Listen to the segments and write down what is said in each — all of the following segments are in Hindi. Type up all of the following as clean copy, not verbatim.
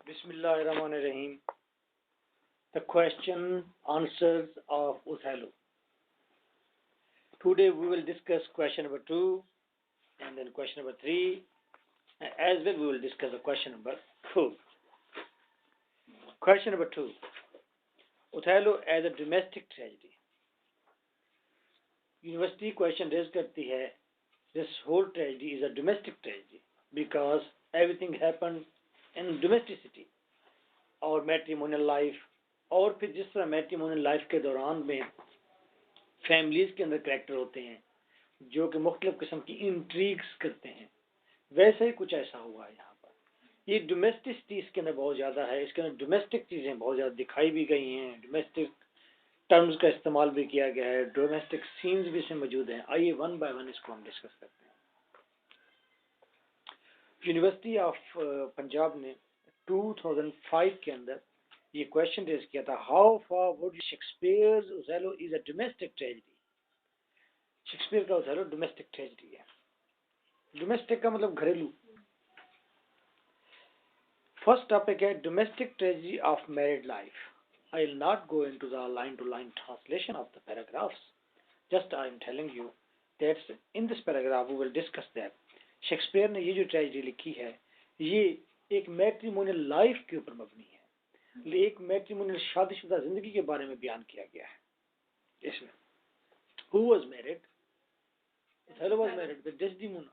Bismillahirrahmanirrahim. The question answers of Othello. Today we will discuss question number 2 and then question number 3. As well we will discuss the question number 4. Question number 2. Othello as a domestic tragedy. University question raise करती है this whole tragedy is a domestic tragedy because everything happened in domesticity और मैट्रिमोनियल लाइफ और फिर जिस तरह मैट्रिमोनियल लाइफ के दौरान में फैमिलीज के अंदर कैरेक्टर होते हैं जो कि मुख्तलिफ किस्म की इंट्रीग्स करते हैं, वैसे ही कुछ ऐसा हुआ है यहाँ पर। ये डोमेस्टिसिटी इसके अंदर बहुत ज़्यादा है, इसके अंदर डोमेस्टिक चीज़ें बहुत ज़्यादा दिखाई भी गई हैं, डोमेस्टिक टर्म्स का इस्तेमाल भी किया गया है, डोमेस्टिक सीन्स भी इसमें मौजूद हैं। आइए वन बाय वन इसको हम डिस्कस करते हैं। यूनिवर्सिटी ऑफ पंजाब ने 2005 के अंदर ये क्वेश्चन रेज किया था, how far would Shakespeare's Othello is a domestic tragedy. Shakespeare का ओथेलो डोमेस्टिक ट्रेजेडी है। डोमेस्टिक का मतलब घरेलू। फर्स्ट टॉपिक है domestic tragedy of married life. I will not go into the line to line translation of the paragraphs, just I am telling you that's in this paragraph we will discuss that Shakespeare ने ये जो ट्रेजेडी लिखी है ये एक मैट्रिमोनियल लाइफ के ऊपर मबनी है, एक मैट्रिमोनियल शादीशुदा जिंदगी के बारे में बयान किया गया है। इसमें who was married, Othello was married with Desdemona,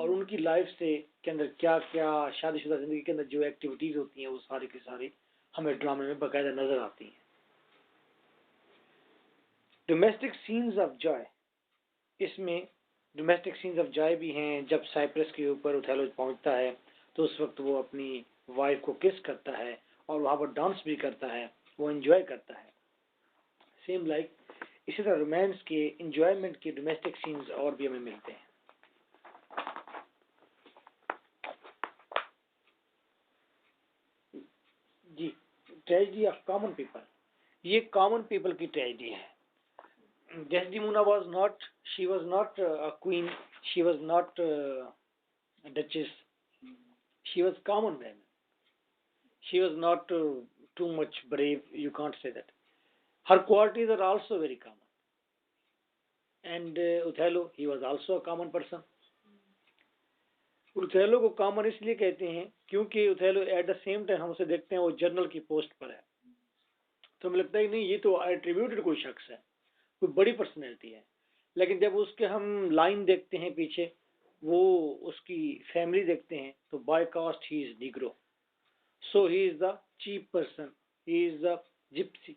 और उनकी लाइफ से के अंदर क्या क्या शादीशुदा जिंदगी के अंदर जो एक्टिविटीज होती हैं वो सारी की सारी हमें ड्रामे में बाकायदा नजर आती हैं। डोमेस्टिक सीन्स ऑफ जॉय, इसमें डोमेस्टिक सीन्स ऑफ जॉय भी हैं। जब साइप्रस के ऊपर ओथेलो पहुंचता है तो उस वक्त वो अपनी वाइफ को किस करता है और वहां पर डांस भी करता है, वो एंजॉय करता है। सेम लाइक इसी तरह रोमांस के एंजॉयमेंट के डोमेस्टिक सीन्स और भी हमें मिलते हैं। जी, ट्रेजेडी ऑफ कॉमन पीपल, ये कॉमन पीपल की ट्रेजेडी है। Desdemona was not, she was not a queen, she was not a duchess, she was common woman, she was not too much brave, you can't say that. Her qualities are also very common, and Othello, he was also a common person. Othello को कॉमन इसलिए कहते हैं क्योंकि Othello eight the same time हम उसे देखते हैं वो जनरल की पोस्ट पर है, तो हमें लगता है कि नहीं ये तो एट्रीब्यूटेड कोई शख्स है, कोई बड़ी पर्सनैलिटी है। लेकिन जब उसके हम लाइन देखते हैं पीछे, वो उसकी फैमिली देखते हैं, तो by caste he is negro, so he is the cheap person, he is the gypsy.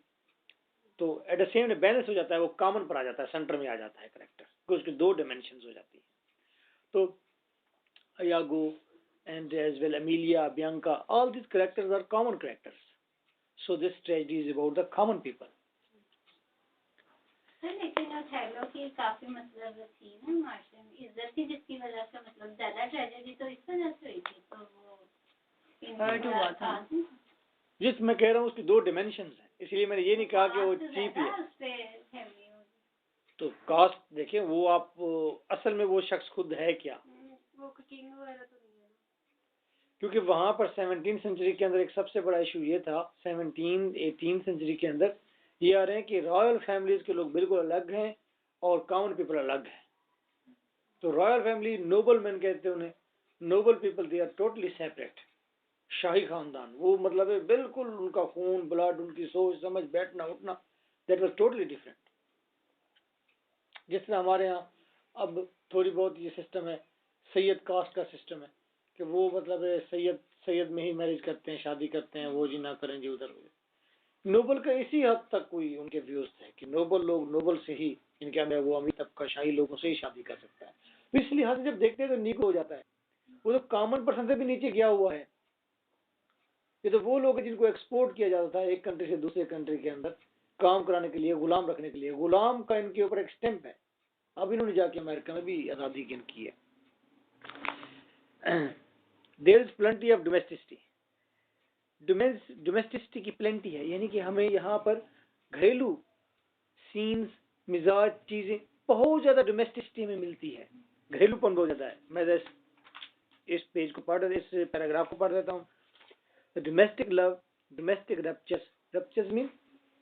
तो एट द सेम बैलेंस हो जाता है, वो कॉमन पर आ जाता है, सेंटर में आ जाता है करेक्टर, क्योंकि उसकी दो डायमेंशन हो जाती है। तो Iago and as well Amelia, Bianca, all these characters are common characters. So this tragedy is about the common people. लेकिन ओथेलो की काफी मतलब थी ना मार्शल में इज्जत थी जिसकी वजह से मतलब ज्यादा ट्रेजेडी तो इस वजह से हुई थी, तो वो हर्ट हुआ था। जिस मैं कह रहा हूँ उसकी दो डिमेंशंस हैं, इसलिए मैंने ये नहीं कहा कि वो चीप है। तो कास्ट देखिए, वो आप असल में वो शख्स खुद है क्या, वो किंग वगैरह तो नहीं है, क्योंकि वहां पर 17वीं सेंचुरी के अंदर एक सबसे बड़ा इशू ये था, 18वीं सेंचुरी के अंदर ये आ रहे हैं कि रॉयल फैमिलीज के लोग बिल्कुल अलग हैं और कॉमन पीपल अलग हैं। तो रॉयल फैमिली नोबल मैन कहते हैं उन्हें, noble people they are totally separate. शाही खानदान वो मतलब है बिल्कुल उनका खून ब्लड, उनकी सोच समझ, बैठना उठना, दैट वाज टोटली डिफरेंट। जिस तरह हमारे यहाँ अब थोड़ी बहुत ये सिस्टम है, सैयद कास्ट का सिस्टम है कि वो मतलब सैयद में ही मैरिज करते हैं, शादी करते हैं, वो जी ना करें जी उधर। नोबल का इसी हद तक कोई उनके व्यूज थे कि नोबल लोग नोबल से ही, इनके अंदर वो अमीर तबका शाही लोगों से ही शादी कर सकता है। तो इस लिहाज से जब देखते हैं तो नीको हो जाता है, वो तो कॉमन पर्सन से भी नीचे गया हुआ है। ये तो वो लोग हैं जिनको एक्सपोर्ट किया जाता था एक कंट्री से दूसरे कंट्री के अंदर काम कराने के लिए, गुलाम रखने के लिए। गुलाम का इनके ऊपर एक स्टैंप है। अब इन्होंने जाके अमेरिका में भी आज़ादी गेन की है। There is plenty of domesticity, domesticity की प्लेंटी है, यानी कि हमें यहाँ पर घरेलू सीन्स, मिजाज, चीजें बहुत ज्यादा डोमेस्टिसिटी में मिलती है, घरेलूपन बहुत ज्यादा है। मैं इस पेज को पढ़, इस पैराग्राफ को पढ़ देता हूँ। Domestic love, domestic ruptures mean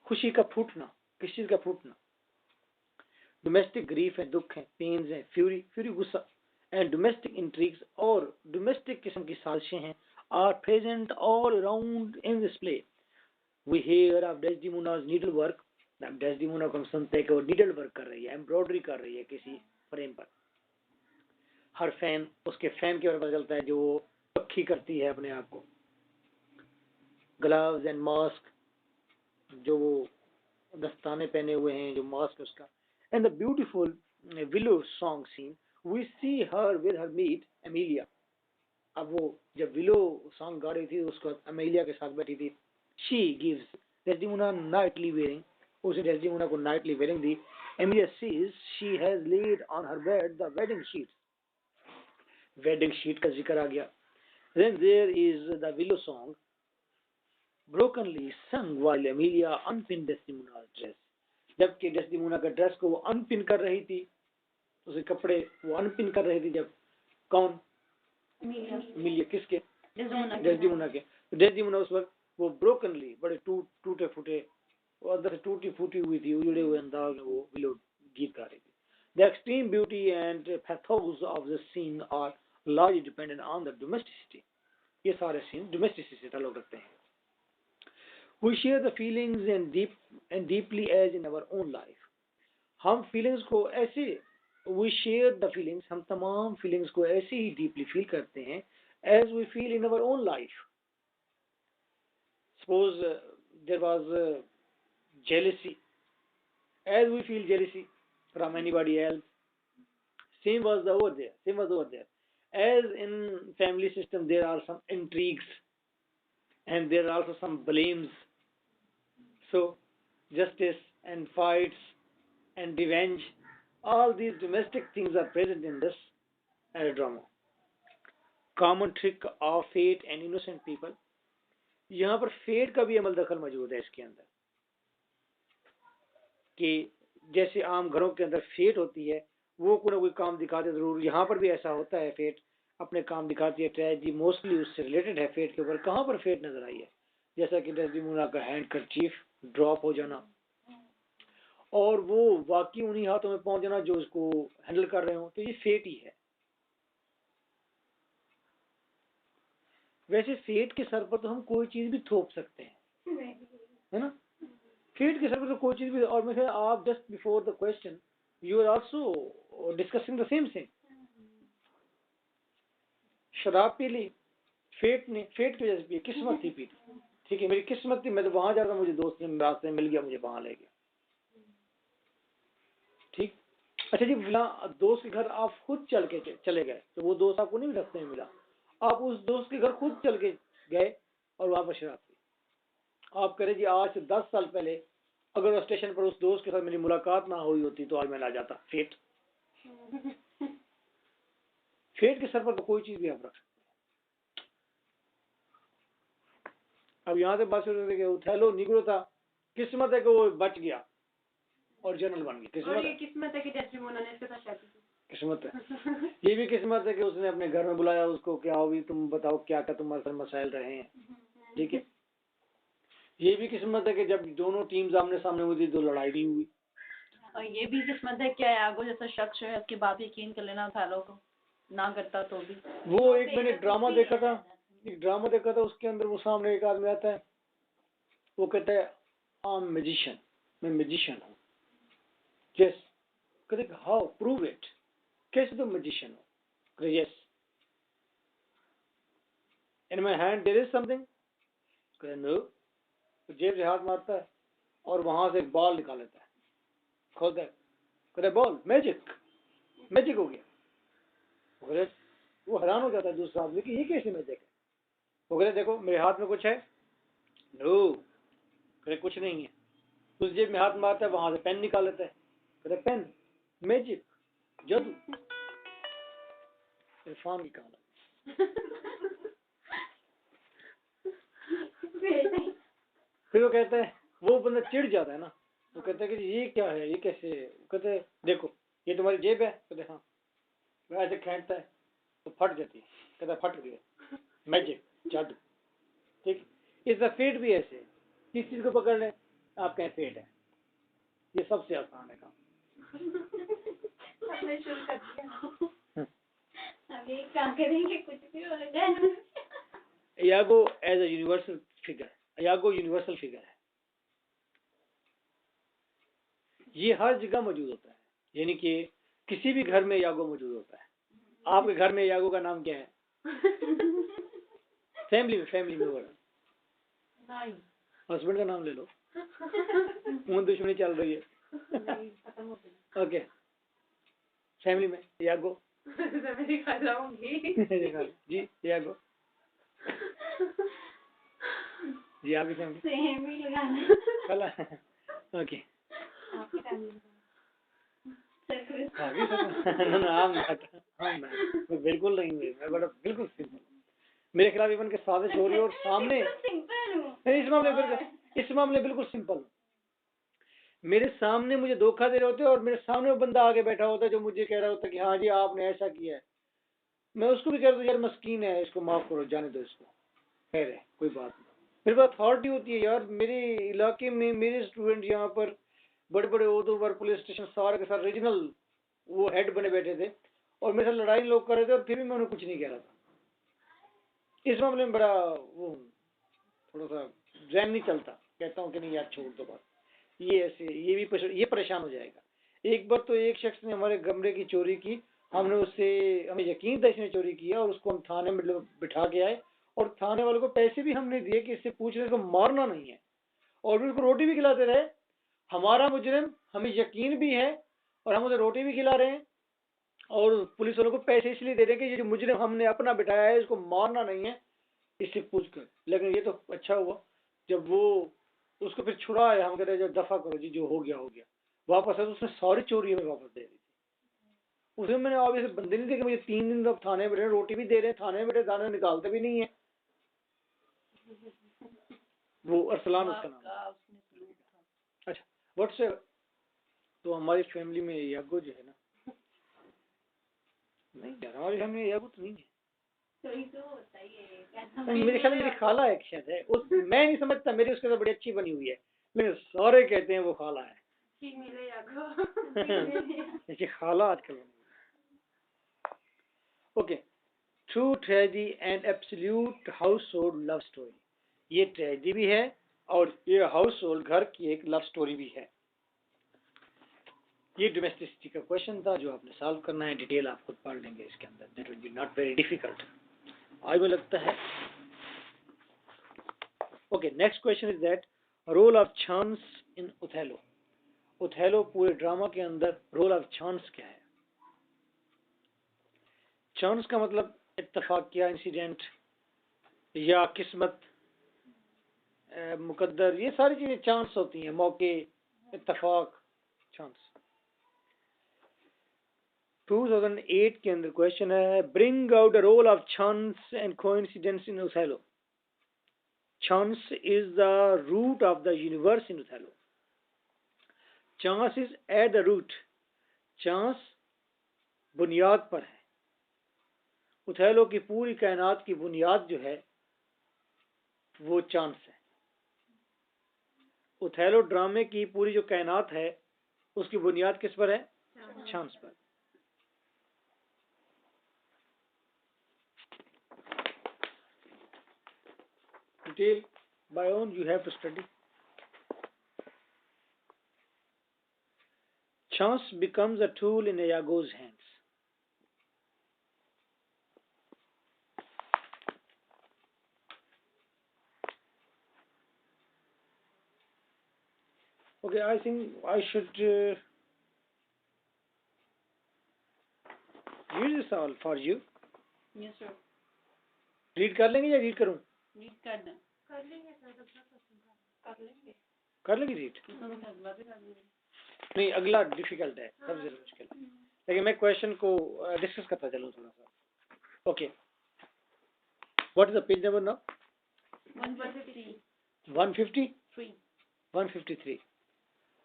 खुशी का फूटना, किसी चीज का फूटना। डोमेस्टिक ग्रीफ है, दुख है, पेन्स है, फ्यूरी गुस्सा, एंड डोमेस्टिक इंट्रिग्स और डोमेस्टिक किस्म की साजिशें हैं are present all around in this play. We hear of Desdemona's needle work. Desdemona को हम सुनते हैं कि वो नीडल वर्क कर रही है, एम्ब्रॉयडरी कर रही है किसी फ्रेम पर। हर फैन, उसके फैन के बारे में पता चलता है जो पक्की करती है अपने आप को। ग्लव्स एंड मास्क, जो वो दस्ताने पहने हुए हैं, जो मास्क उसका। And the beautiful willow song scene, we see her with her meet Emilia. अब वो जब विलो सॉन्ग गा रही थी उसको अमेलिया के साथ बैठी थी। She gives Desdemona nightly wearing, उसे डेस्डिमोना को नाइटली वेयरिंग दी। Emilia says she has laid on her bed the wedding sheet, wedding sheet का जिक्र आ गया। Then there is the willow song, brokenly sung while Amelia unpinned Desdemona's dress. जबकि डेस्डिमोना का ड्रेस को वो अनपिन कर रही थी, उसे कपड़े वो अनपिन कर रही थी। जब कौन? अमेलिया। किसके? डेस्डिमोना के। डेस्डिमोना उस वक्त वो ब्रोकनली, बड़े टूटे फूटे, वो अंदर से टूटी फूटी हुई थी, उजड़े हुए अंदाज में वो विलो गीत गा रही थी। The extreme beauty and pathos of the scene are largely dependent on the domesticity. ये सारे सीन डोमेस्टिसिटी से ताल्लुक रखते हैं। We share the feelings and deeply as in our own life. हम फीलिंग्स को ऐसे, we share the feelings, हम तमाम फीलिंग्स को ऐसे ही डीपली फील करते हैं as we feel in our own life. Suppose there was jealousy, as we feel jealousy from anybody else, same was over there. As in family system there are some intrigues and there are also some blames, so justice and fights and revenge, all these domestic things are present in this drama. Common trick of fate and innocent people, यहाँ पर फेट का भी अमल दखल मौजूद है इसके अंदर, कि जैसे आम घरों के अंदर फेट होती है, वो कोई ना कोई काम दिखाते जरूर, यहाँ पर भी ऐसा होता है, फेट अपने काम दिखाती है। ट्रेजेडी मोस्टली उससे रिलेटेड है फेट के ऊपर। कहाँ पर फेट नजर आई है? जैसा कि डेस्डिमोना का हैंडकरचीफ ड्रॉप हो जाना, और वो वाकई उन्हीं हाथों में पहुंच जाना जो उसको हैंडल कर रहे हो, तो ये फेट ही है। वैसे फेट के सर पर तो हम कोई चीज भी थोप सकते हैं, है ना? फेट के सर पर तो कोई चीज भी, और मैं आप just before the question you are also discussing the same thing. शराब पी ली, फेट की वजह से पी, किस्मत थी पी, ठीक है, मेरी किस्मत थी, मैं तो वहां जा रहा था, मुझे दोस्त ने रास्ते में मिल गया, मुझे वहां ले गया, ठीक। अच्छा जी, दोस्त के घर आप खुद चले गए, तो वो दोस्त आपको नहीं रास्ते में मिला, आप उस दोस्त के घर खुद चल के गए और वहां पर शराब पी। आप कह रहे जी आज से 10 साल पहले अगर स्टेशन पर उस दोस्त के साथ मेरी मुलाकात ना हुई होती तो आज मैं ना जाता। फेट के सर पर तो कोई चीज भी आप रख सकते हैं। अब यहाँ से बात शुरू कि उथेलो निगरो था, किस्मत है कि वो बच गया और जनरल बन गया। किस्मत है कि डेस्डिमोना ने इसके साथ शादी की। किस्मत है। ये भी किस्मत है कि उसने अपने घर में बुलाया उसको, क्या हो भी तुम बताओ क्या क्या तुम्हारे मसाइल रहे हैं, ठीक है। ये भी किस्मत है कि जब दोनों टीम्स आमने सामने हुई थी तो लड़ाई नहीं हुई। और ये भी किस्मत है क्या यागो जैसा शख्स है उसके बाद यकीन कर लेना था, लोग ना करता तो भी। वो एक मैंने ड्रामा देखा था, उसके अंदर वो सामने एक आदमी आता है, वो कहता है आई एम मैजिशियन, मैं मैजिशियन हूँ। यस, कहते हाउ प्रूव इट, कैसे तुम मैजिशियन हो? कहते yes, in my hand there is something. कहते नो, तो जेब से हाथ मारता है और वहां से एक बॉल निकाल लेता है, खोलता है, कहते बॉल, मैजिक हो गया। वो हैरान हो जाता है दूसरा आदमी कि ये कैसे मैजिक है। वो कहते देखो मेरे हाथ में कुछ है, नो, कहते कुछ नहीं है। उस जेब में हाथ मारता है, वहां से पेन निकाल लेता है, कहते पेन, मैजिक, जादू, इरफान की कहानी। फिर वो कहता है, वो बंदा चिढ़ जाता है ना, वो कहता है कि ये क्या है, ये कैसे? कहते हैं देखो ये तुम्हारी जेब है। कहते हाँ। ऐसे खींचता है तो फट जाती है, कहता फट गया, मैजिक, जादू। ठीक, इसका फेट भी ऐसे है, किस चीज को पकड़ लें आप कहें फेट है, ये सबसे आसान है काम। हमने शुरू कर दिया। अभी क्या करेंगे, कुछ भी हो जाए। Iago as a universal figure, Iago universal figure है, ये हर जगह मौजूद होता है, यानी कि किसी भी घर में यागो मौजूद होता है। आपके घर में यागो का नाम क्या है? फैमिली में बोला, हस्बैंड का नाम ले लो, खून दुश्मनी चल रही है। ओके, फैमिली में यागो जी, यागो जी, आपकी फैमिली सेम ही लगाना। कला। ओके, बिल्कुल नहीं हुई, मैं बड़ा बिल्कुल सिंपल, मेरे खिलाफ इवन के साजिश हो रही है और सामने सिंपल हूँ। इस मामले बिल्कुल सिंपल हूँ। मेरे सामने मुझे धोखा दे रहे होते और मेरे सामने वो बंदा आगे बैठा होता है जो मुझे कह रहा होता है कि हाँ जी आपने ऐसा किया है, मैं उसको भी कह रहा हूँ यार मस्कीन है, इसको माफ करो, जाने दो इसको, खैर है कोई बात नहीं। मेरे पास अथॉरिटी होती है यार, मेरे इलाके में मेरे स्टूडेंट यहाँ पर बड़े बड़े ओहदों पर, पुलिस स्टेशन सारे के साथ रीजनल वो हेड बने बैठे थे और मेरे साथ लड़ाई लोग कर रहे थे और फिर भी मैं उन्हें कुछ नहीं कह रहा था। इस मामले में बड़ा वो थोड़ा सा जहन नहीं चलता, कहता हूँ कि नहीं यार छोड़ दो बात, ये ऐसे ये परेशान हो जाएगा। एक बार तो एक शख्स ने हमारे कमरे की चोरी की, हमने उससे, हमें यकीन था इसने चोरी किया और उसको हम थाने में बिठा के आए और थाने वालों को पैसे भी हमने दिए कि इससे पूछ रहे को मारना नहीं है और भी उसको रोटी भी खिलाते रहे। हमारा मुजरिम, हमें यकीन भी है और हम उसे रोटी भी खिला रहे हैं और पुलिस वालों को पैसे इसलिए दे रहे हैं कि ये जो मुजरिम हमने अपना बिठाया है इसको मारना नहीं है, इससे पूछ कर। लेकिन ये तो अच्छा हुआ जब वो उसको फिर छुड़ाया, हम कह रहे जब दफा करो जी, जो हो गया वापस है, तो उसने सारी चोरी हमें वापस दे दी थी। उसमें मैंने अब ऐसे बंदे नहीं देखे, मुझे 3 दिन तक थाने में बैठे, रोटी भी दे रहे हैं, थाने में बैठे, दाने निकालते भी नहीं है। वो अरसलान उसका नाम। अच्छा, व्हाट्स, तो हमारी फैमिली में यागो जो है ना, नहीं यार हमारी फैमिली में यागो तो नहीं है, तो होता ही है। मेरे ख्याल में मेरी खाला है शायद है, उस मैं नहीं समझता, मेरी उसके साथ बड़ी अच्छी बनी हुई है, लेकिन सारे कहते हैं वो खाला है। जैसे खाला आजकल। Okay, true tragedy and absolute house hold love story, ये ट्रेजेडी भी है और ये हाउस होल्ड घर की एक लव स्टोरी भी है। ये डोमेस्टिसिटी का क्वेश्चन था जो आपने सॉल्व करना है, डिटेल आप खुद पढ़ लेंगे इसके अंदर, that will be not very difficult, आज मुझे लगता है। Okay, next question is that role of chance in Othello. Othello पूरे ड्रामा के अंदर रोल ऑफ चांस क्या है? चांस का मतलब इत्तेफाकिया, इंसिडेंट या किस्मत, मुकद्दर, ये सारी चीजें चांस होती हैं, मौके, इत्तेफाक, चांस। 2008 के अंदर क्वेश्चन है, bring out the role of chance and coincidence in Othello. Chance is the root of the universe in Othello. Chance is at the root. Chance बुनियाद पर है। ओथेलो की पूरी कायनात की बुनियाद जो है वो चांस है। ओथेलो ड्रामे की पूरी जो कायनात है उसकी बुनियाद किस पर है? चांस पर। Detail by own you have to study. Chance becomes a tool in Iago's hands. Okay, I think I should read this all for you. Yes sir. Read कर लेंगे या रीड करूं? रीड कर दें। कर लेंगे रीड? नहीं, अगला डिफिकल्ट है, सबसे ज्यादा मुश्किल है, लेकिन मैं क्वेश्चन को डिस्कस करता चलूं थोड़ा सा। Okay, what is the page number now? 153। 153।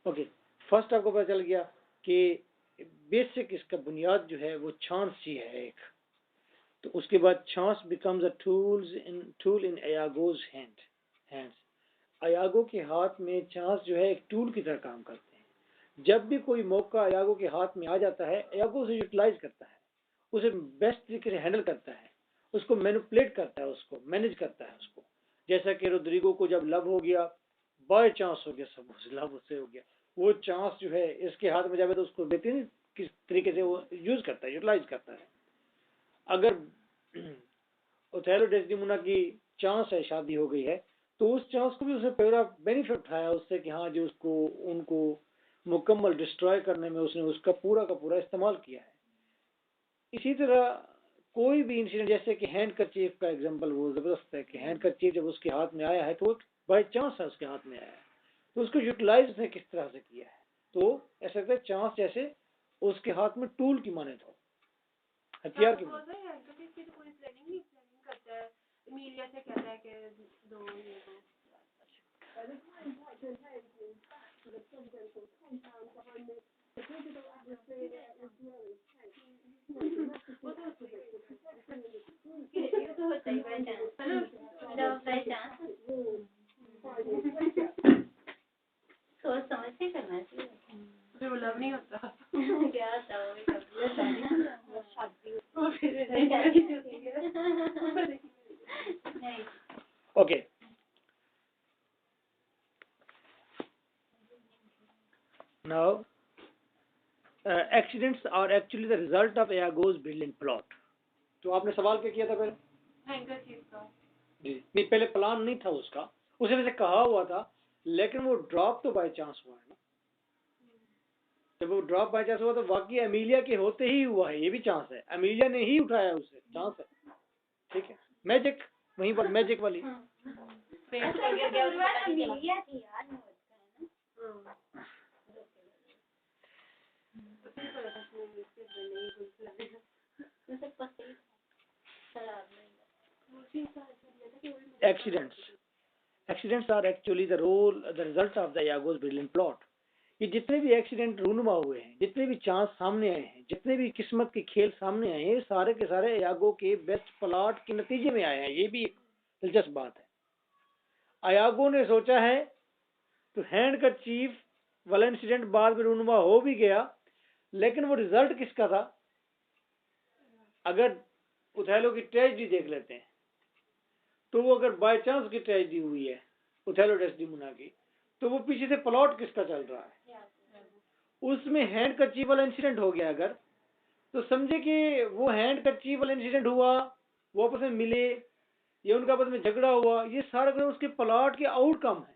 Okay, first आपको पता चल गया कि बेसिक इसका बुनियाद जो है वो चांस ही है एक। तो उसके बाद chance becomes a tool in Iago's hands. अयागो के हाथ में चांस जो है एक टूल की तरह काम करते हैं। जब भी कोई मौका अयागो के हाथ में आ जाता है, अयागो उसे यूटिलाइज करता है, उसे बेस्ट तरीके से हैंडल करता है, उसको मैनिपुलेट करता है, उसको मैनेज करता है उसको। जैसा कि रोड्रिगो को जब लव हो गया, बाय चांस हो गया, सब लव उससे हो गया, वो चांस जो है इसके हाथ में जाए तो उसको बेहतरीन किस तरीके से वो यूज करता है, यूटिलाइज करता है। अगर ओथेलो डेस्डेमोना की चांस है, शादी हो गई है, तो उस चांस को भी उसने पूरा बेनिफिट उठाया उससे कि हाँ जो उसको उनको मुकम्मल डिस्ट्रॉय करने में उसने उसका पूरा का पूरा इस्तेमाल किया है। इसी तरह कोई भी इंसिडेंट, जैसे कि हैंड करचीफ का एग्जांपल वो जबरदस्त है कि हैंड करचीफ जब उसके हाथ में आया है तो वो बाय चांस है उसके हाथ में आया है, तो उसको यूटिलाइज उसने किस तरह से किया है। तो ऐसा लगता है चांस जैसे उसके हाथ में टूल की माने था, हथियार की माने। एमिलिया से कहता है कि दो ये तो होता ही by chance, love by chance. सोच समझ के करना चाहिए। वो लव नहीं होता। क्या होता है वो शादी नहीं। Okay. Now, accidents are actually the result of Iago's brilliant plot. तो आपने सवाल क्या किया था पहले? हैंकर चीज का जी नहीं, पहले प्लान नहीं था उसका, उसे वैसे कहा हुआ था, लेकिन वो ड्रॉप तो बाय चांस हुआ है ना। जब वो ड्रॉप बाय चांस हुआ तो वाकई एमिलिया के होते ही हुआ है, ये भी चांस है, एमिलिया ने ही उठाया उसे, चांस है, ठीक है। मैजिक, वहीं पर मैजिक वाली। अमीलिया थी यार, Accidents are actually the result of the Iago's brilliant plot. ये जितने भी एक्सीडेंट रूनुमा हुए हैं, जितने भी चांस सामने आए हैं, जितने भी किस्मत के खेल सामने आए हैं, सारे के सारे अयागो के बेस्ट प्लॉट के नतीजे में आए हैं। ये भी एक दिलचस्प बात है। अयागो ने सोचा है तो हैंड का चीफ वाला इंसिडेंट बाद में रूनुमा हो भी गया, लेकिन वो रिजल्ट किसका था? अगर ओथेलो की ट्रेजेडी देख लेते हैं तो वो अगर बाय चांस की ट्रेजेडी हुई है ओथेलो डेस्डेमोना की, तो वो पीछे से प्लॉट किसका चल रहा है? उसमें हैंड करचीफ वाला इंसिडेंट हो गया अगर, तो समझे कि वो हैंड करचीफ वाला इंसिडेंट हुआ, वो आपस में मिले, ये उनका आपस में झगड़ा हुआ, ये सारा उसके प्लॉट के आउटकम है।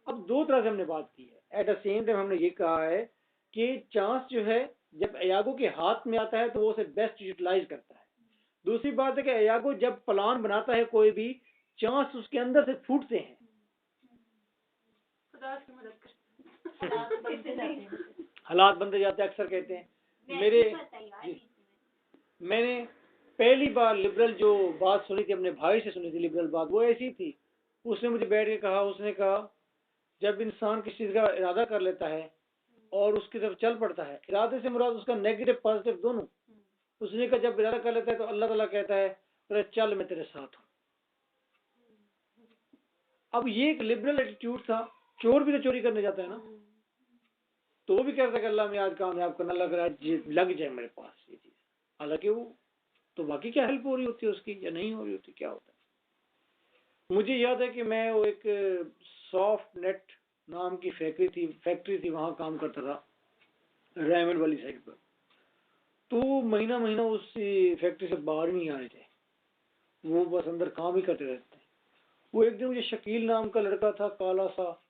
अब दो तरह से हमने बात की है। एट द सेम टाइम हमने ये कहा है कि चांस जो है जब अयागो के हाथ में आता है तो वो उसे बेस्ट यूटिलाइज करता है। दूसरी बात है कि अयागो जब प्लान बनाता है कोई भी, चांस उसके अंदर से फूटते हैं, हालात बनते जाते हैं। अक्सर कहते हैं मैंने पहली बार लिबरल जो बात सुनी थी, अपने भाई से सुनी थी लिबरल बात, वो ऐसी थी, उसने मुझे बैठ के कहा, उसने कहा जब इंसान किसी चीज का इरादा कर लेता है और उसकी तरफ चल पड़ता है, इरादे से मुराद उसका नेगेटिव पॉजिटिव दोनों, उसने कहा जब इरादा कर लेता है तो अल्लाह ताला कहता है अरे चल मैं तेरे साथ हूँ। अब ये एक लिबरल एटीट्यूड था। चोर भी तो चोरी करने जाता है ना, तो वो भी कहता है कि अल्लाह मैं आज कामयाब करना लग रहा है, लग जाए मेरे पास ये चीज, हालांकि वो तो बाकी क्या हेल्प हो रही होती है उसकी या नहीं हो रही होती, क्या होता है। मुझे याद है कि मैं वो एक सॉफ्ट नेट नाम की फैक्ट्री थी, वहां काम करता था रेमंड वाली साइड पर। तो महीना महीना उस फैक्ट्री से बाहर नहीं आ रहे थे, वो बस अंदर काम ही करते रहते। वो एक दिन मुझे शकील नाम का लड़का था, काला सा,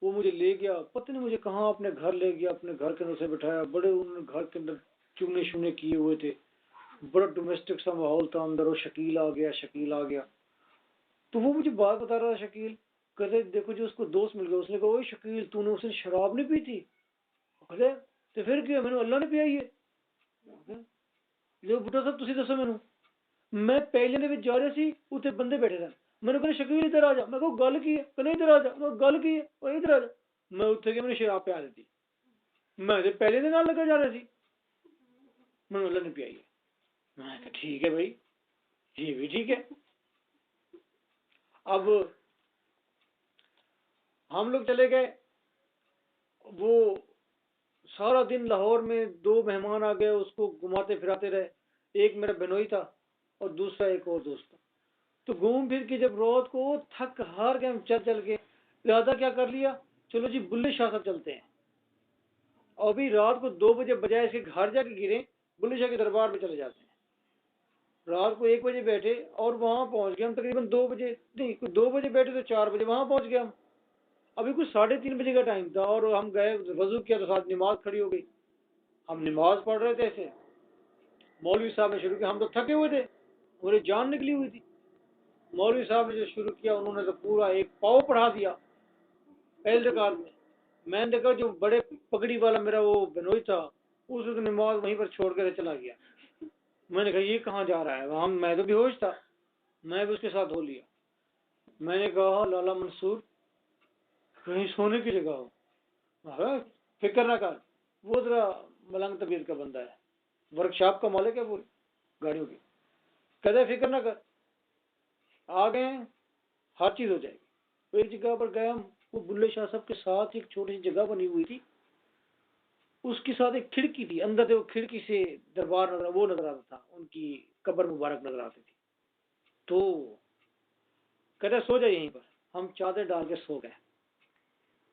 वो मुझे ले गया, पता नहीं मुझे कहाँ अपने घर ले गया, अपने घर के अंदर से बिठाया, बड़े उन्होंने घर के अंदर चूने शूने किए हुए थे, बड़ा डोमेस्टिक सा माहौल था अंदर। वो शकील आ गया। तो वो मुझे बात बता रहा था, शकील कहते देखो जो उसको दोस्त मिल गया, उसने कहा ओए शकील तूने उस दिन शराब नहीं पी थी? कहते तो फिर क्या, मैंने अल्लाह ने पियाई है। जो बुढ़ा साहब तुसी दसो मैनू, मैं पहले ने भी जा रहे सी, उत्ते बंदे बैठे थे, मैंने कहा शकील इधर आ जा, मैं कहा गल की है, कहने इधर आ जा, मैं गल की है, और इधर आ जा। मैं उत्थे गया, मैंने शराब पिया दी, मैं पहले दिन नाल लगा जा रहा सी, मैंने अल्लाह ने पियाई है। मैं कहा ठीक है भाई, ये भी ठीक है। अब हम लोग चले गए, वो सारा दिन लाहौर में 2 मेहमान आ गए, उसको घुमाते फिराते रहे। एक मेरा बिनोई था और दूसरा एक और दोस्त था। तो घूम फिर के जब रात को थक हार गए, हम चल के लिहाजा क्या कर लिया, चलो जी बुल्ले शाह साहब चलते हैं। और अभी रात को 2 बजे बजाय इसके घर जाके गिरे, बुल्ले शाह के दरबार में चले जाते हैं। रात को 1 बजे बैठे और वहां पहुंच गए हम तकरीबन 2 बजे, नहीं 2 बजे बैठे तो 4 बजे वहां पहुंच गए हम। अभी कुछ 3:30 बजे का टाइम था और हम गए, वजू किया तो साथ नमाज खड़ी हो गई। हम नमाज पढ़ रहे थे ऐसे, मौलवी साहब ने शुरू किया, हम तो थके हुए थे, पूरी जान निकली हुई थी। मौलवी साहब ने जो शुरू किया, उन्होंने तो पूरा एक पाव पढ़ा दिया पहले रकात में। मैंने देखा जो बड़े पगड़ी वाला मेरा वो बिनोई था, उसने नमाज वहीं पर छोड़ कर चला गया। मैंने कहा ये कहाँ जा रहा है, हम मैं तो बेहोश था, मैं भी उसके साथ हो लिया। मैंने कहा लाला मंसूर कहीं सोने की जगह हो, फिक्र ना कर, वो जरा मलंग तबीयत का बंदा है, वर्कशॉप का मालिक है पूरी गाड़ियों की, कहते फिक्र ना कर, आ गए हर चीज हो जाएगी। तो एक जगह पर गए हम, वो बुल्ले शाह साहब के साथ एक छोटी सी जगह बनी हुई थी, उसके साथ एक खिड़की थी, अंदर से वो खिड़की से दरबार नजर, वो नजर आता था, उनकी कब्र मुबारक नजर आती थी। तो कहते सो जाए यहीं पर, हम चादर डाल के सो गए।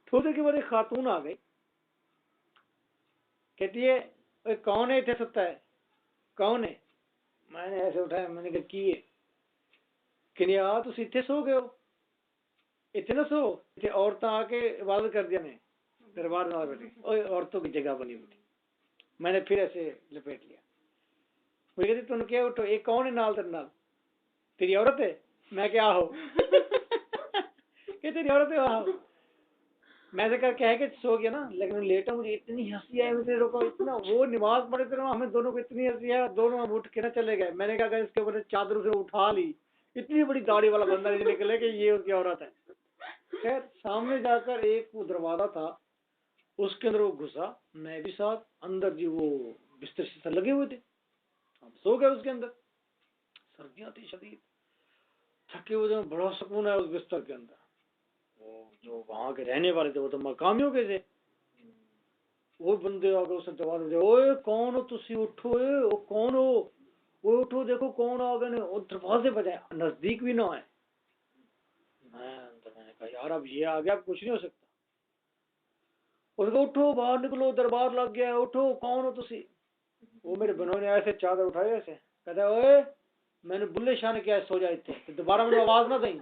थोड़ी देर के बाद एक खातून आ गई, कहती है ओए कौन है इतने सुता है, कौन है। मैंने ऐसे उठाया, मैंने कहा की है, कहनी आ तुम इतने सो गए हो, इतने ना सो, इतने औरतें आके इबादत कर दिया ने दरबार में बैठी, ओए औरतों की जगह बनी हुई थी। मैंने फिर ऐसे लपेट लिया, मुझे कहती तुम क्या उठो, एक कौन है नाल तेरे नाल, तेरी औरत है। मैं क्या हो कि तेरी औरत है वहां। मैं से कह के सो गया ना, लेकिन लेटा मुझे इतनी हंसी आई, मुझे रोको इतना, वो नमाज पढ़े थे हमें दोनों को इतनी हंसी आई, दोनों हम उठ के ना चले गए। मैंने कहा इसके ऊपर चादर से उठा ली, इतनी बड़ी दाढ़ी वाला बंदा नहीं निकले कि ये उसकी औरत है। खैर सामने जाकर एक वो दरवाजा था, उसके अंदर वो घुसा, मैं भी साथ अंदर जी, वो बिस्तर शिस्तर लगे हुए थे, हम सो गए उसके अंदर। सर्दियां थी शदीद, थके हुए थे, बड़ा सुकून है उस बिस्तर के अंदर। वो जो वहां के रहने वाले थे वो तो मकामियों के थे, वो बंदे आ गए उसे दबा दे, ओए कौन हो तुसी, उठो, ओ कौन हो, वो उठो देखो कौन आ गए ने, वो दरवाजे बजाए, नजदीक भी ना आए। मैंने कहा यार अब ये आ गया, अब कुछ नहीं हो सकता। उसको उठो बाहर निकलो, दरबार लग गया है, उठो कौन हो तुसी। वो मेरे बहनों ने ऐसे चादर उठाई ऐसे, कहता ओए मैंने बुल्ले शाह ने क्या सो जाए थे, तो दोबारा मुझे आवाज ना दें।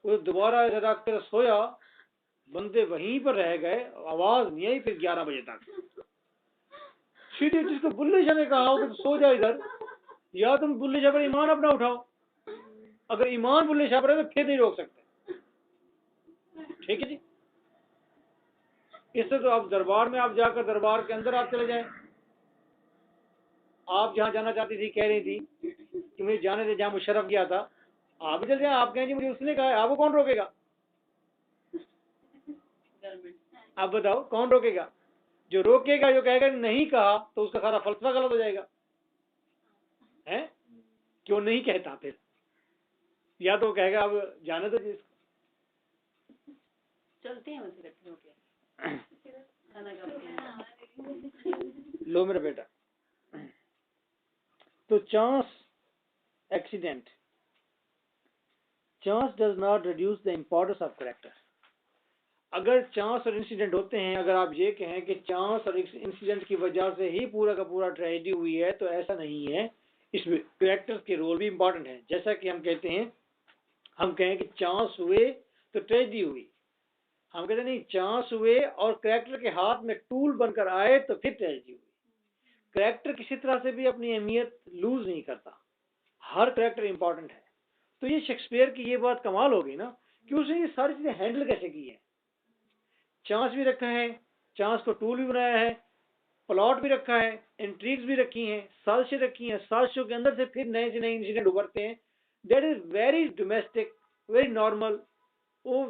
वो दोबारा ऐसे रख कर सोया, बंदे वहीं पर रह गए, आवाज नहीं आई फिर 11 बजे तक। सीधे जिसको बुल्ले शाह ने कहा हो कि सो जाए इधर, या तुम बुल्ले शाह पर ईमान अपना उठाओ, अगर ईमान बुल्ले शाह पर है तो फिर नहीं रोक सकते। ठीक है जी। इससे तो आप दरबार में आप जाकर दरबार के अंदर आप चले जाए, आप जहां जाना चाहती थी, कह रही थी कि मुझे जाने दे जहां मुशर्रफ गया था, आप भी चले जाए, आप कहें जी मुझे उसने कहा, आपको कौन रोकेगा। आप बताओ कौन रोकेगा, जो रोकेगा, जो कहेगा नहीं कहा तो उसका सारा फलसफा गलत हो जाएगा, है क्यों नहीं कहता फिर, या तो कहेगा अब जाने दो जिसको। चलते हैं वैसे इकट्ठे होके खाना खाते हैं। लो मेरा बेटा, तो chance accident, chance does not reduce the importance of character. अगर चांस और इंसिडेंट होते हैं, अगर आप ये कहें कि चांस और इंसिडेंट की वजह से ही पूरा का पूरा ट्रेजेडी हुई है, तो ऐसा नहीं है, इसमें करेक्टर्स के रोल भी इंपॉर्टेंट है। जैसा कि हम कहते हैं, हम कहें कि चांस हुए तो ट्रेजेडी हुई, हम कहते नहीं चांस हुए और करेक्टर के हाथ में टूल बनकर आए तो फिर ट्रेजेडी हुई। करेक्टर किसी तरह से भी अपनी अहमियत लूज नहीं करता, हर करेक्टर इंपॉर्टेंट है। तो ये शेक्सपियर की ये बात कमाल हो गई ना कि उसने ये सारी चीजें हैंडल कैसे की है। चांस भी रखा है, चांस को टूल भी बनाया है, प्लॉट भी रखा है, इंट्रीग्स भी रखी हैं, साजिशें रखी हैं, साजिशों के अंदर से फिर नए से नए इंसिडेंट उभरते हैं। That is very domestic, very normal, वो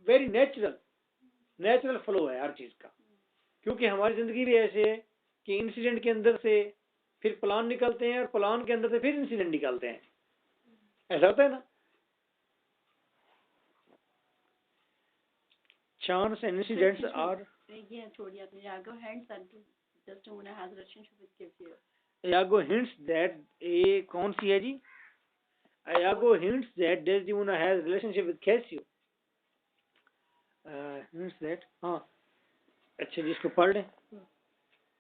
वेरी नेचुरल फ्लो है हर चीज का। क्योंकि हमारी जिंदगी भी ऐसे है कि इंसिडेंट के अंदर से फिर प्लान निकलते हैं और प्लान के अंदर से फिर इंसिडेंट निकलते हैं, ऐसा होता है ना। चांस एंड इंसिडेंट्स आर ये छोड़िए आपने Iago hints that Desdemona has a relationship with Cassio. Iago hints that ए कौन सी है जी? Iago hints that Desdemona has relationship with Cassio. Hints that, हाँ अच्छा जिसको पढ़ लें।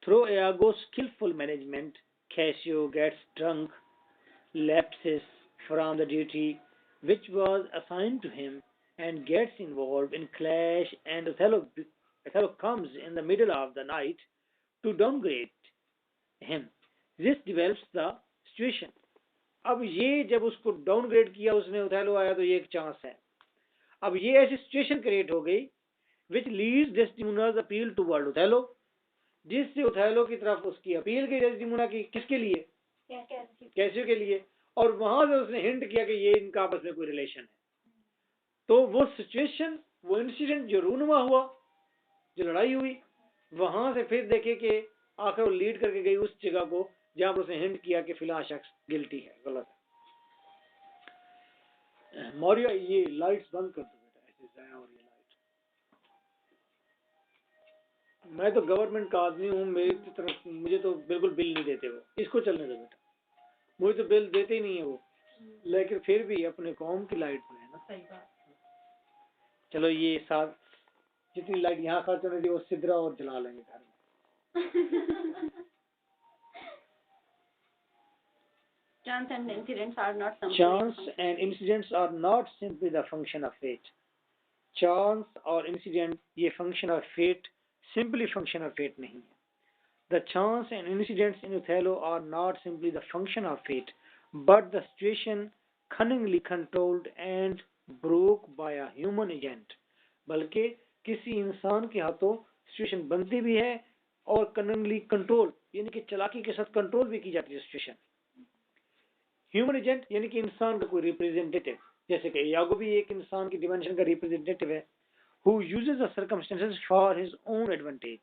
Through Iago's skillful management, Cassio gets drunk, lapses from the duty which was assigned to him, and gets involved in clash, and Othello comes in the middle of the night to downgrade him. This develops the situation. अब ये जब उसको डाउनग्रेड किया उसने, ओथेलो आया तो ये एक चांस है। अब ये ऐसी सिचुएशन क्रिएट हो गई which leads Desdemona's appeal toward Othello, जिससे ओथेलो की तरफ उसकी अपील गई डेस्टिमोना की, किसके लिए? कैसियो के लिए। और वहां से उसने हिंट किया कि ये इनका आपस में कोई रिलेशन है। तो वो सिचुएशन, वो इंसिडेंट जो रूनुमा हुआ, जो लड़ाई हुई, वहां से फिर देखे कि आखिर वो लीड करके गई उस जगह को जहां पर उसने हिंट किया कि फिलहाल शख्स गिल्टी है, गलत है। मौर्य ये लाइट्स बंद कर दो बेटा, ऐसे जाए। और ये लाइट, मैं तो गवर्नमेंट का आदमी हूँ, मेरी तरफ मुझे तो बिल्कुल बिल नहीं देते वो, इसको चलने दो बेटा, मुझे तो बिल देते ही नहीं है वो, लेकिन फिर भी अपने कौम की लाइट में है ना। सही बात। चलो ये साथ जितनी लाइट यहाँ खर्च होने दी वो सिदरा और जला लेंगे घर में। Chance and incidents are not something. Chance and incidents are not simply the function of fate. Chance और incident ये function of fate, simply function of fate नहीं है। The chance and incidents in Othello are not simply the function of fate, but the situation cunningly controlled and broke by a human agent. बल्कि किसी इंसान के हाथों सिचुएशन बनती भी है और कनिंगली कंट्रोल यानी कि चालाकी के साथ कंट्रोल भी की जाती है सिचुएशन। ह्यूमन एजेंट यानी कि इंसान का कोई रिप्रेजेंटेटिव, जैसे कि यागो भी एक इंसान की डिमेंशन का रिप्रेजेंटेटिव है, who uses the circumstances for his own advantage,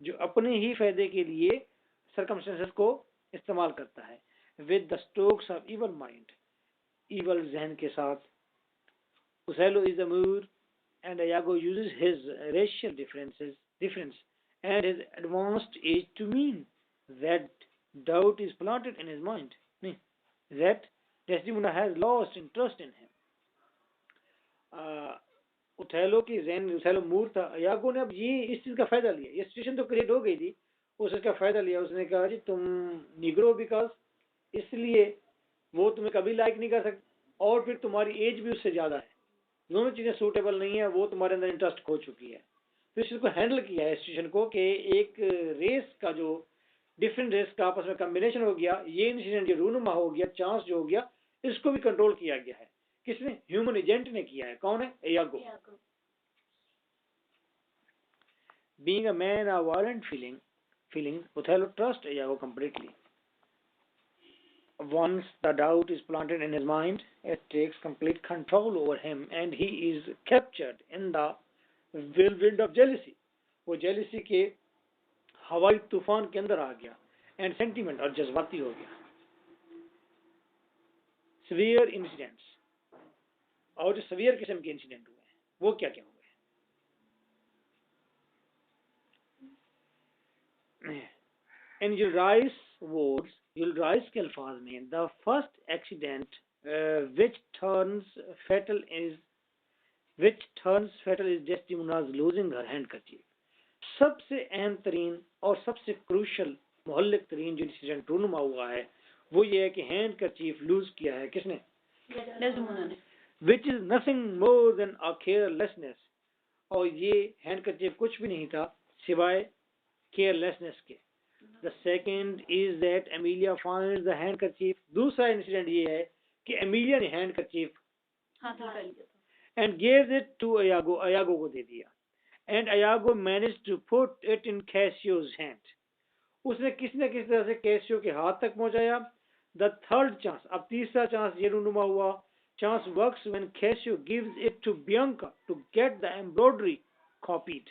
जो अपने ही फायदे के लिए सर्कमस्टेंसेस को इस्तेमाल करता है, with the strokes of evil mind, evil जहन के साथ। Othello is the Moor and Iago uses his racial difference and his advanced age to mean that doubt is planted in his mind, that Desdemona has lost interest in him. Othello की जहन, ओथेलो मूर था, यागो ने अब ये इस चीज का फायदा लिया, ये सिचुएशन तो क्रिएट हो गई थी, उसका फायदा लिया, उसने कहा जी तुम निग्रो बिकॉज इसलिए वो तुम्हें कभी लाइक नहीं कर सकते, और फिर तुम्हारी एज भी उससे ज्यादा है, दोनों चीजें सूटेबल नहीं है, वो तुम्हारे अंदर इंटरेस्ट खो चुकी है। तो इस चीज को हैंडल किया है सिचुएशन को कि एक रेस का जो डिफरेंट रेस का आपस में कॉम्बिनेशन हो गया, ये इंसिडेंट जो रूनुमा हो गया, चांस जो हो गया, इसको भी कंट्रोल किया गया है। किसने? ह्यूमन एजेंट ने किया है। कौन है? Iago. Being a man of violent feeling Othello trust Iago completely. Once the doubt is planted in his mind, it takes complete control over him and he is captured in the whirlwind of jealousy. वो jealousy के हवाई तूफान के अंदर आ गया and sentiment और जज्बाती हो गया। severe incidents, और जो severe किस्म के इंसिडेंट हुए हैं वो क्या क्या हुए? In Ulrice's words, Ulrice के अल्फाज में, the first accident which turns fatal is Desdemona's losing her handkerchief. सबसे अहम तरीन और सबसे क्रूशल मोहल्लिक तरीन जो इंसिडेंट रूनुमा हुआ है वो ये है कि हैंडकरचीफ लूज किया है। किसने? डेस्डेमोना ने। Which is nothing more than a carelessness, और ये हैंडकरचीफ कुछ भी नहीं था सिवाय केयरलेसनेस के। The second is that Amelia finds the handkerchief. दूसरा इंसिडेंट ये है कि एमिलिया ने handkerchief and gives it to Iago, Iago को दे दिया, and Iago managed to put it in Cassio's hand. उसने किसी न किसी तरह से कैसियो के हाथ तक पहुंचाया। The third chance, अब तीसरा चांस ये रूनुमा हुआ, chance works when Cassio gives it to Bianca to get the embroidery copied.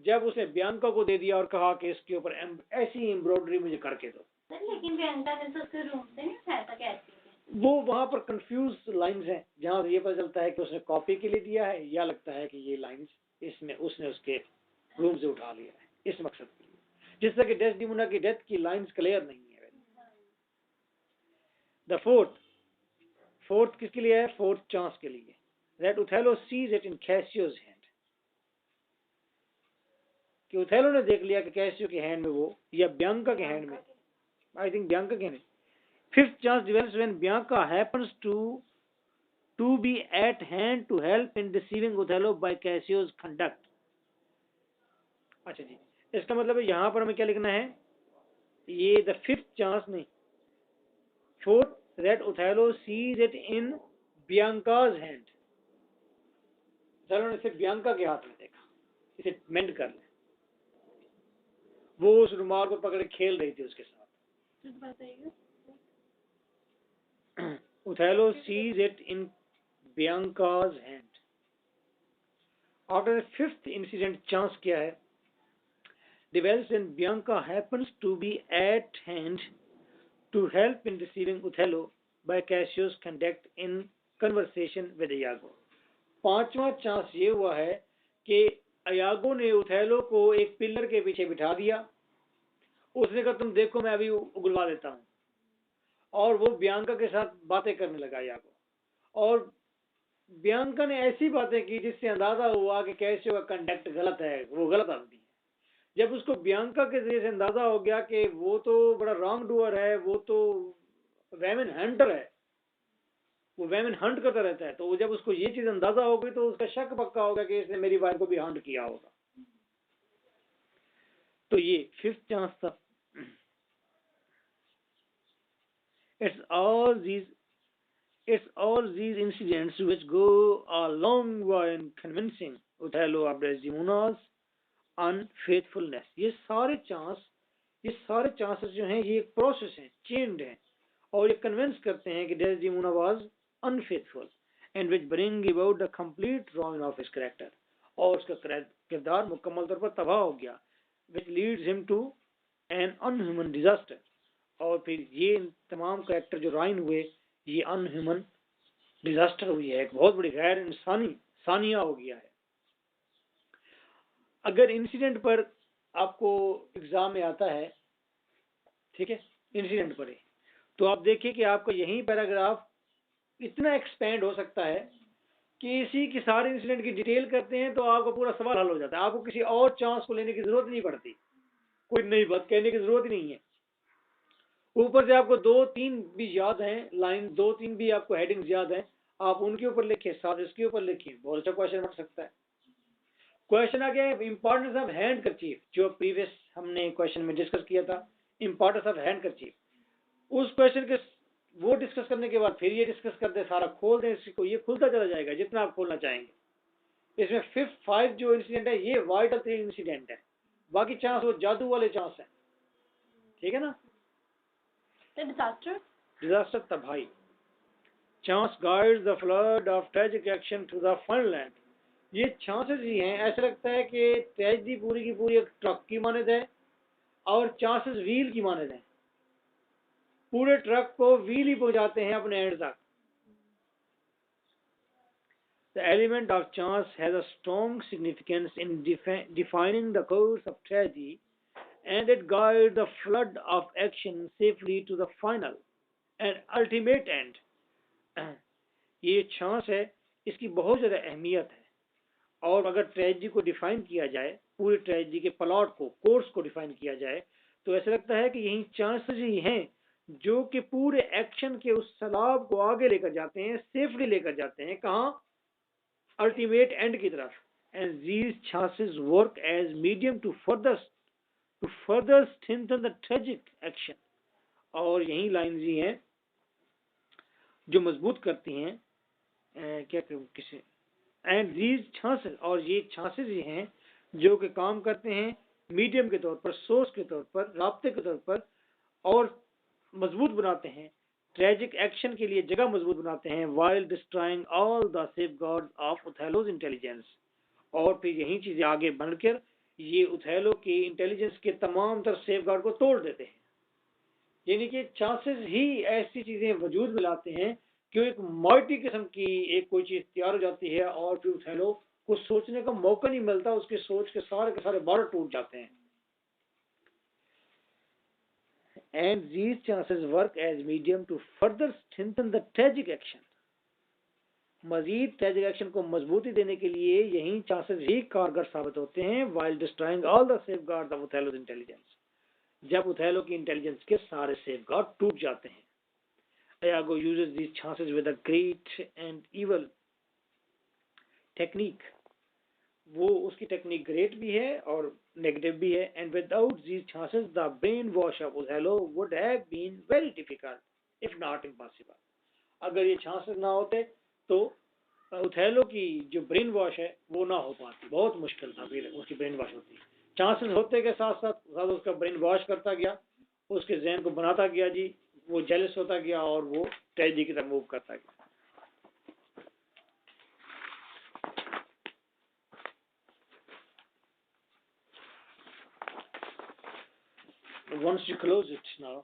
जब उसने बियांका को दे दिया और कहा कि इसके ऊपर ऐसी एम्ब्रॉयडरी मुझे करके दो, सर लेकिन बियांका ने तो उसके रूम से नहीं उठाया था कैसी से। वो वहां पर कंफ्यूज लाइंस हैं जहां से ये पता चलता है कि उसने कॉपी के लिए दिया है या लगता है कि ये लाइंस इसमें उसने उसके रूम से उठा लिया है इस मकसद के लिए, जिस तरह कि डेस्डिमोना की डेथ की लाइंस क्लियर नहीं है। द फोर्थ किसके लिए है? फोर्थ चांस के लिए। That Othello sees it in Cassio's hand, कि ओथेलो ने देख लिया कि कैसियो के हैंड में वो, या बियांका के हैंड में, आई थिंक बियांका के hand. Fifth chance develops when Bianca happens to be at hand to help in deceiving Othello by Cassio's conduct। अच्छा जी, इसका मतलब है यहां पर हमें क्या लिखना है? ये द फिफ्थ चांस नहीं, fourth, that Othello sees it in Bianca's hand। Othello ने इसे बियांका के हाथ में देखा, इसे मेंड कर ले, वो उस रुमाल को पकड़ खेल रही थी उसके साथ। बताइए। Othello sees it in Bianca's hand। After the fifth incident, chance क्या है? Develops when Bianca happens to be at hand to help in deceiving Othello by Cassio's conduct in conversation with Iago। पांचवा चांस ये हुआ है कि अयागो ने ओथेलो को एक पिलर के पीछे बिठा दिया, उसने कहा तुम देखो मैं अभी उगलवा देता हूं, और वो बियांका के साथ बातें करने लगा अयागो, और बियांका ने ऐसी बातें की जिससे अंदाजा हुआ कि कैसियो का कंडक्ट गलत है, वो गलत आदमी है। जब उसको बियांका के जरिए से अंदाजा हो गया कि वो तो बड़ा रॉन्ग डूअर है, वो तो वेमेन हंटर है, वो वेमेन हंट करता रहता है, तो जब उसको ये चीज अंदाजा हो गई तो उसका शक पक्का होगा कि इसने मेरी वाइफ को भी हंट किया होगा। तो ये फिफ्थ चांस था। It's all these incidents which go a long way in convincing Othello of Desdemona's unfaithfulness। ये सारे चांसेस जो हैं ये एक प्रोसेस है, चेन्ड है, और ये कन्विंस करते हैं कि Desdemona was unfaithful and which bring about the complete ruin of his character, और उसका किरदार मुकम्मल तौर पर तबाह हो गया, which leads him to an unhuman disaster। और फिर ये तमाम कैरेक्टर जो राइन हुए, ये अनह्यूमन डिजास्टर हुई है, एक बहुत बड़ी गैर इंसानी सानिया हो गया है। अगर इंसिडेंट पर आपको एग्जाम में आता है, ठीक है, इंसिडेंट पर है, तो आप देखिए कि आपका यही पैराग्राफ इतना एक्सपेंड हो सकता है कि इसी की सारे इंसिडेंट की डिटेल करते हैं तो आपका पूरा सवाल हल हो जाता है, आपको किसी और चांस को लेने की जरूरत नहीं पड़ती, कोई नई बात कहने की जरूरत ही नहीं है। ऊपर से आपको 2-3 भी याद हैं, लाइन 2-3 भी आपको हेडिंग्स याद हैं, आप उनके ऊपर लिखिए, साथ इसके ऊपर लिखिए, बहुत अच्छा क्वेश्चन बन सकता है। क्वेश्चन आ गया इंपॉर्टेंस ऑफ हैंड करचीफ, जो प्रीवियस हमने क्वेश्चन में डिस्कस किया था, इंपॉर्टेंस ऑफ हैंड करचीफ। उस क्वेश्चन के वो डिस्कस करने के बाद फिर ये डिस्कस कर दे, सारा खोल दें इसको, ये खुलता चला जाएगा जितना आप खोलना चाहेंगे। इसमें फिफ्थ 5 जो इंसिडेंट है ये वाइटल 3 इंसिडेंट है, बाकी चांस वो जादू वाले चांस है, ठीक है ना। डिजास्टर तबाही, chance guides the flood of tragic action to the fun land. ये चांसेस ही हैं, ऐसा लगता है कि ट्रेजिडी पूरी की पूरी एक ट्रक की मानद है और चांसेस व्हील की मानद है, पूरे ट्रक को व्हील ही पहुंचाते हैं अपने एंड तक। The element of chance has a strong significance in defining the course of tragedy, and it guides the flood of action safely to the final and ultimate end। ये चांस है, इसकी बहुत ज़्यादा अहमियत है, और अगर ट्रेजिडी को डिफाइन किया जाए, पूरी ट्रेजिडी के प्लॉट को, कोर्स को डिफाइन किया जाए, तो ऐसा लगता है कि यही चांसेस ही हैं जो कि पूरे एक्शन के उस सलाब को आगे लेकर जाते हैं, सेफली लेकर जाते हैं, कहाँ? अल्टीमेट एंड की तरफ। And these chances work as medium to further strengthen the tragic action। और यही लाइन्स ही हैं जो मजबूत करती हैं क्या किसे, एंड these chances, और ये चांसेस ही हैं जो कि काम करते हैं मीडियम के तौर पर, सोर्स के तौर पर, राब्ते के तौर पर, और मजबूत बनाते हैं ट्रेजिक एक्शन के लिए, जगह मजबूत बनाते हैं, while destroying all the safeguards of Othello's intelligence। और फिर यही चीजें आगे बढ़कर ये ओथेलो की इंटेलिजेंस के तमाम तरह सेफगार्ड को तोड़ देते हैं। यानी कि चांसेस ही ऐसी चीजें वजूद में लाते हैं कि एक मॉइटी किस्म की एक कोई चीज तैयार हो जाती है और फिर उथेलो कुछ सोचने का मौका नहीं मिलता, उसके सोच के सारे बार टूट जाते हैं। And these chances work as medium to further strengthen the tragic action. मजीद ट्रेजिक एक्शन को मजबूती देने के लिए यही चांसेस ही कारगर साबित होते हैं, while destroying all the safeguards of Othello's intelligence. जब उथेलो की इंटेलिजेंस के सारे सेफगार्ड टूट जाते हैं। Iago uses these chances with a great and evil technique. वो उसकी टेक्निक ग्रेट भी है और नेगेटिव भी है। And without these chances the brain wash of Othello would have been very difficult if not impossible. अगर ये चांसेस ना होते तो ओथेलो की जो ब्रेन वॉश है वो ना हो पाती, बहुत मुश्किल था फिर उसकी ब्रेन वॉश होती। चांसेस होते के साथ साथ उसका ब्रेन वॉश करता गया, उसके जहन को बनाता गया जी, वो जेलस होता गया और वो ट्रेजेडी की तरफ मूव करता गया। Once you close it now,